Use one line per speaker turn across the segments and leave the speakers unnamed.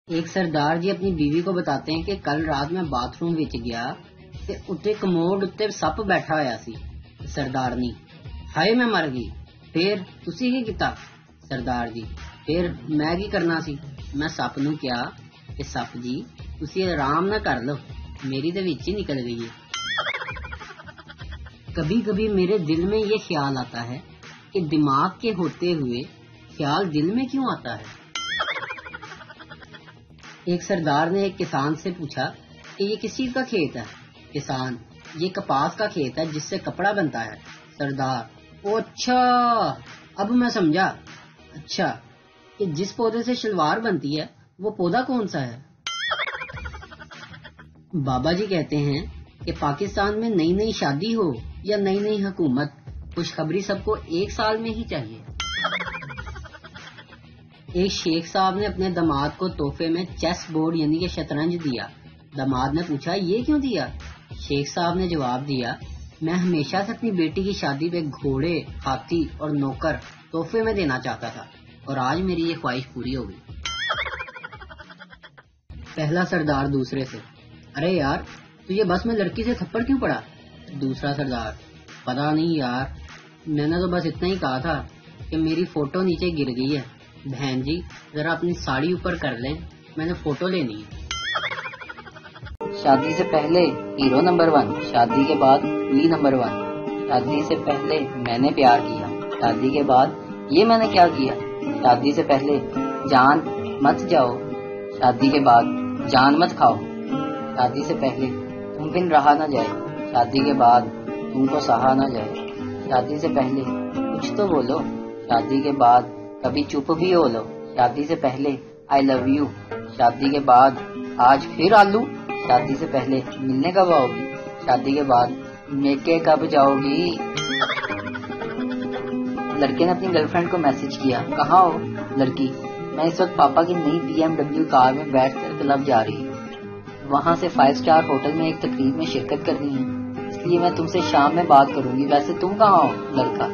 ایک سردار جی اپنی بیوی کو بتاتے ہیں کہ کل رات میں باتھ روم وچ گیا تے اتنے کموڈ اتنے سپ بیٹھا ہوا سی۔ سردارنی: ہائے میں مر گئی۔ پھر تسی کی کیتا؟ سردار جی: پھر میں کی کرنا سی، میں سپ نو کیا کہ سپ جی تسی آرام نہ کر لو، میری تے وچ ہی نکل گئی ہے۔ کبھی کبھی میرے دل میں یہ خیال آتا ہے کہ دماغ کے ہوتے ہوئے خیال دل میں کیوں آتا ہے؟ ایک سردار نے ایک کسان سے پوچھا کہ یہ کس چیز کا کھیت ہے؟ کسان: یہ کپاس کا کھیت ہے جس سے کپڑا بنتا ہے۔ سردار: او اچھا، اب میں سمجھا۔ اچھا، کہ جس پودے سے شلوار بنتی ہے وہ پودا کون سا ہے؟ بابا جی کہتے ہیں کہ پاکستان میں نئی نئی شادی ہو یا نئی نئی حکومت، خوشخبری سب کو ایک سال میں ہی چاہیے۔ ایک شیخ صاحب نے اپنے داماد کو تحفے میں چیس بورڈ یعنی کہ شطرنج دیا۔ داماد نے پوچھا یہ کیوں دیا؟ شیخ صاحب نے جواب دیا، میں ہمیشہ سے اپنی بیٹی کی شادی پہ گھوڑے، ہاتھی اور نوکر تحفے میں دینا چاہتا تھا اور آج میری یہ خواہش پوری ہو گئی۔ پہلا سردار دوسرے سے: ارے یار تو یہ بس میں لڑکی سے تھپڑ کیوں پڑا؟ دوسرا سردار: پتا نہیں یار، میں نے تو بس اتنا ہی کہا تھا کہ میری فوٹو نیچے گر گئی ہے، بہن جی ذرا اپنی ساڑی اوپر کر لیں، میں نے فوٹو لینی ہے۔ شادی سے پہلے ہیرو نمبر 1، شادی کے بعد وی نمبر 1۔ شادی سے پہلے میں نے پیار کیا، شادی کے بعد یہ میں نے کیا کیا؟ شادی سے پہلے جان مت جاؤ، شادی کے بعد جان مت کھاؤ۔ شادی سے پہلے تم بن رہا نہ جائے، شادی کے بعد تم کو سہا نہ جائے۔ شادی سے پہلے کچھ تو بولو، شادی کے بعد کبھی چپ بھی ہو لو۔ شادی سے پہلے آئی لو یو، شادی کے بعد آج پھر آلو۔ شادی سے پہلے ملنے کب آؤ گی، شادی کے بعد میکے کب جاؤ گی۔ لڑکے نے اپنی گرل فرینڈ کو میسج کیا، کہاں ہو؟ لڑکی: میں اس وقت پاپا کی نئی BMW کار میں بیٹھ کر کلب جا رہی ہوں، وہاں سے 5 اسٹار ہوٹل میں ایک تقریب میں شرکت کرنی ہے، اس لیے میں تم سے شام میں بات کروں گی، ویسے تم کہاں ہو؟ لڑکا: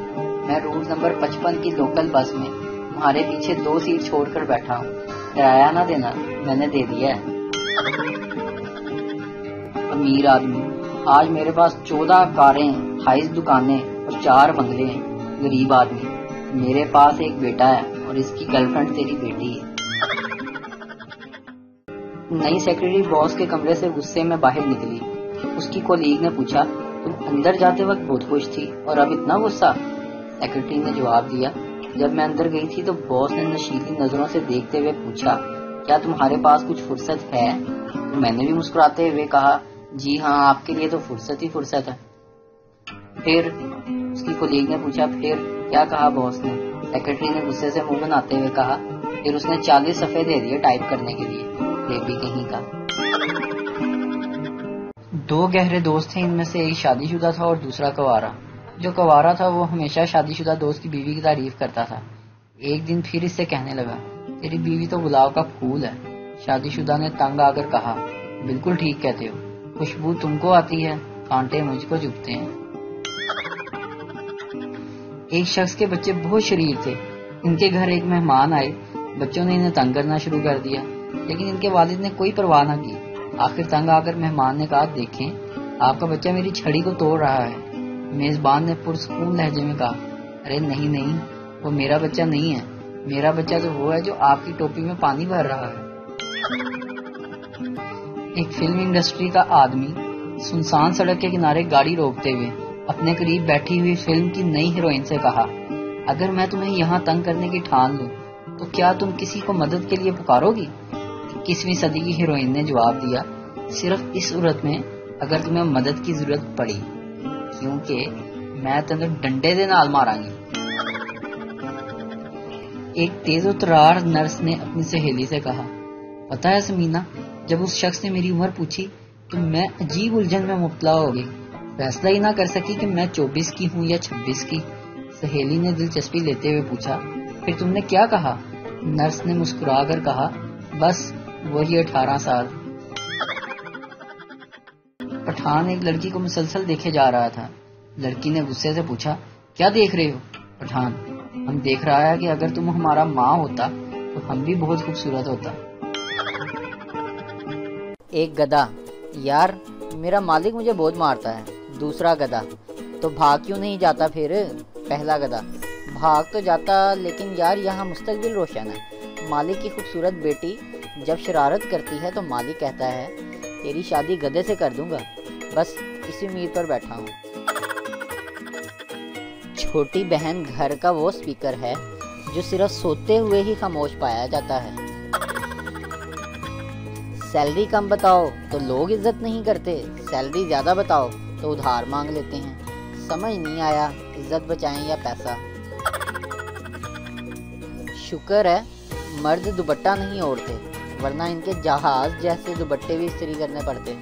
میں روٹ نمبر 55 کی لوکل بس میں تمہارے پیچھے 2 سیٹ چھوڑ کر بیٹھا ہوں، کرایہ نہ دینا، میں نے دے دیا ہے۔ امیر آدمی: آج میرے پاس 14 کاریں، 28 دکانیں اور 4 بنگلے ہیں۔ غریب آدمی: میرے پاس ایک بیٹا ہے اور اس کی گرل فرینڈ تیری بیٹی ہے۔ نئی سیکرٹری باس کے کمرے سے غصے میں باہر نکلی۔ اس کی کولیگ نے پوچھا، تم اندر جاتے وقت بہت خوش تھی اور اب اتنا غصہ؟ سیکرٹری نے جواب دیا، جب میں اندر گئی تھی تو باس نے نشیلی نظروں سے دیکھتے ہوئے پوچھا، کیا تمہارے پاس کچھ فرصت ہے؟ تو میں نے بھی مسکراتے ہوئے کہا، جی ہاں، آپ کے لیے تو فرصت ہی فرصت ہے۔ پھر اس کی کولیگ نے پوچھا، پھر کیا کہا باس نے؟ سیکرٹری نے غصے سے منہ بناتے ہوئے کہا، پھر اس نے 40 صفحے دے دیے ٹائپ کرنے کے لیے، بیبی کہیں کا۔ 2 گہرے دوست تھے، ان میں سے ایک شادی شدہ تھا اور دوسرا کنوارا۔ جو کنوارا تھا وہ ہمیشہ شادی شدہ دوست کی بیوی کی تعریف کرتا تھا۔ ایک دن پھر اس سے کہنے لگا، تیری بیوی تو گلاب کا پھول ہے۔ شادی شدہ نے تنگ آ کر کہا، بالکل ٹھیک کہتے ہو، خوشبو تم کو آتی ہے، کانٹے مجھ کو چبھتے ہیں۔ ایک شخص کے بچے بہت شریر تھے، ان کے گھر ایک مہمان آئے، بچوں نے انہیں تنگ کرنا شروع کر دیا، لیکن ان کے والد نے کوئی پرواہ نہ کی۔ آخر تنگ آ کر مہمان نے کہا، دیکھیں آپ کا بچہ میری چھڑی کو توڑ رہا ہے۔ میزبان نے پرسکون لہجے میں کہا، ارے نہیں نہیں، وہ میرا بچہ نہیں ہے، میرا بچہ تو وہ ہے جو آپ کی ٹوپی میں پانی بھر رہا ہے۔ ایک فلم انڈسٹری کا آدمی سنسان سڑک کے کنارے گاڑی روکتے ہوئے اپنے قریب بیٹھی ہوئی فلم کی نئی ہیروئن سے کہا، اگر میں تمہیں یہاں تنگ کرنے کی ٹھان لوں تو کیا تم کسی کو مدد کے لیے پکارو گی؟ 21ویں صدی کی ہیروئن نے جواب دیا، صرف اس صورت میں اگر تمہیں مدد کی ضرورت پڑی، کیونکہ میں تمہیں ڈنڈے دے نال ماراں گی۔ ایک تیز و ترار نرس نے اپنی سہیلی سے کہا، پتہ ہے سمینہ، جب اس شخص نے میری عمر پوچھی تو میں عجیب الجھن میں مبتلا ہو گئی، فیصلہ ہی نہ کر سکی کہ میں 24 کی ہوں یا 26 کی۔ سہیلی نے دلچسپی لیتے ہوئے پوچھا، پھر تم نے کیا کہا؟ نرس نے مسکرا کر کہا، بس وہی 18 سال۔ پٹھان ایک لڑکی کو مسلسل دیکھے جا رہا تھا۔ لڑکی نے غصے سے پوچھا، کیا دیکھ رہے ہو؟ پٹھان، ہم دیکھ رہا ہے کہ اگر تم ہمارا ماں ہوتا تو ہم بھی بہت خوبصورت ہوتا۔ ایک گدھا، یار میرا مالک مجھے بہت مارتا ہے۔ دوسرا گدھا، تو بھاگ کیوں نہیں جاتا پھر؟ پہلا گدھا، بھاگ تو جاتا لیکن یار یہاں مستقبل روشن ہے۔ مالک کی خوبصورت بیٹی جب شرارت کرتی ہے تو مالک کہتا ہے تیری شادی گدھے سے کر دوں گا، بس اسی امید پر بیٹھا ہوں۔ چھوٹی بہن گھر کا وہ سپیکر ہے جو صرف سوتے ہوئے ہی خاموش پایا جاتا ہے۔ سیلری کم بتاؤ تو لوگ عزت نہیں کرتے، سیلری زیادہ بتاؤ تو ادھار مانگ لیتے ہیں۔ سمجھ نہیں آیا عزت بچائیں یا پیسہ۔ شکر ہے مرد دوپٹہ نہیں اوڑھتے، ورنہ ان کے جہاز جیسے دوپٹے بھی استری کرنے پڑتے۔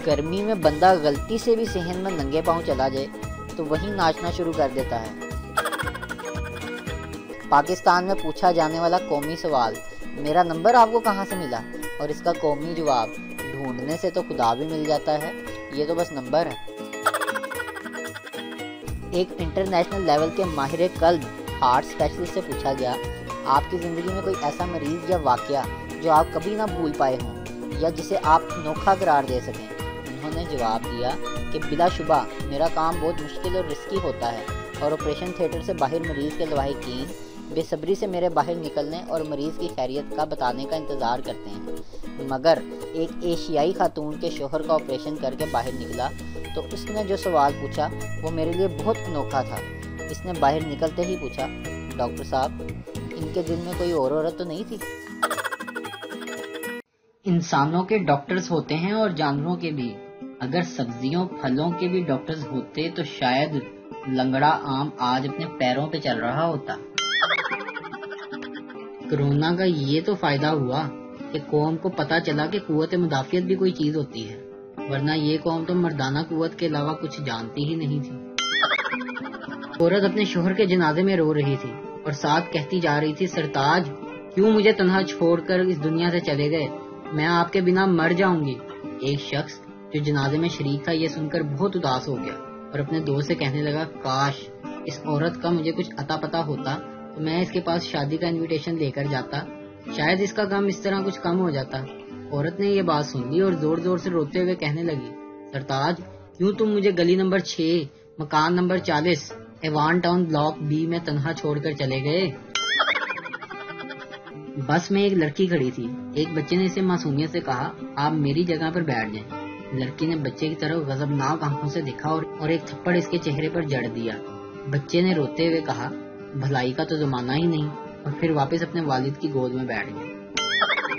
گرمی میں بندہ غلطی سے بھی صحن میں ننگے پاؤں چلا جائے تو وہیں ناچنا شروع کر دیتا ہے۔ پاکستان میں پوچھا جانے والا قومی سوال، میرا نمبر آپ کو کہاں سے ملا؟ اور اس کا قومی جواب، ڈھونڈنے سے تو خدا بھی مل جاتا ہے، یہ تو بس نمبر ہے۔ ایک انٹرنیشنل لیول کے ماہر قلب ہارٹ اسپیشلسٹ سے پوچھا گیا، آپ کی زندگی میں کوئی ایسا مریض یا واقعہ جو آپ کبھی نہ بھول پائے ہوں یا جسے آپ انوکھا قرار دے سکیں؟ انہوں نے جواب دیا کہ بلا شبہ میرا کام بہت مشکل اور رسکی ہوتا ہے، اور آپریشن تھیٹر سے باہر مریض کے لواحقین بے صبری سے میرے باہر نکلنے اور مریض کی خیریت کا بتانے کا انتظار کرتے ہیں۔ مگر ایک ایشیائی خاتون کے شوہر کا آپریشن کر کے باہر نکلا تو اس نے جو سوال پوچھا وہ میرے لیے بہت انوکھا تھا۔ اس نے باہر نکلتے ہی پوچھا، ڈاکٹر صاحب ان کے دل میں کوئی اور عورت تو نہیں تھی؟ انسانوں کے ڈاکٹرز ہوتے ہیں اور جانوروں کے بھی۔ اگر سبزیوں پھلوں کے بھی ڈاکٹرز ہوتے تو شاید لنگڑا آم آج اپنے پیروں پہ چل رہا ہوتا۔ کرونا کا یہ تو فائدہ ہوا کہ قوم کو پتا چلا کہ قوت مدافعت بھی کوئی چیز ہوتی ہے، ورنہ یہ قوم تو مردانہ قوت کے علاوہ کچھ جانتی ہی نہیں تھی۔ عورت اپنے شوہر کے جنازے میں رو رہی تھی اور ساتھ کہتی جا رہی تھی، سرتاج کیوں مجھے تنہا چھوڑ کر اس دنیا سے چلے گئے، میں آپ کے بنا مر جاؤں گی۔ ایک شخص جو جنازے میں شریک تھا یہ سن کر بہت اداس ہو گیا اور اپنے دوست سے کہنے لگا، کاش اس عورت کا مجھے کچھ عطا پتا ہوتا تو میں اس کے پاس شادی کا انویٹیشن لے کر جاتا، شاید اس کا غم اس طرح کچھ کم ہو جاتا۔ عورت نے یہ بات سن لی اور زور زور سے روتے ہوئے کہنے لگی، سرتاج کیوں تم مجھے گلی نمبر 6 مکان نمبر 40 ایوان ٹاؤن بلاک بی میں تنہا چھوڑ کر چلے گئے؟ بس میں ایک لڑکی کھڑی تھی، ایک بچے نے اسے معصومیت سے کہا، آپ میری جگہ پر بیٹھ جائیں۔ لڑکی نے بچے کی طرف غضبناک آنکھوں سے دیکھا اور ایک تھپڑ اس کے چہرے پر جڑ دیا۔ بچے نے روتے ہوئے کہا، بھلائی کا تو زمانہ ہی نہیں، اور پھر واپس اپنے والد کی گود میں بیٹھ گیا۔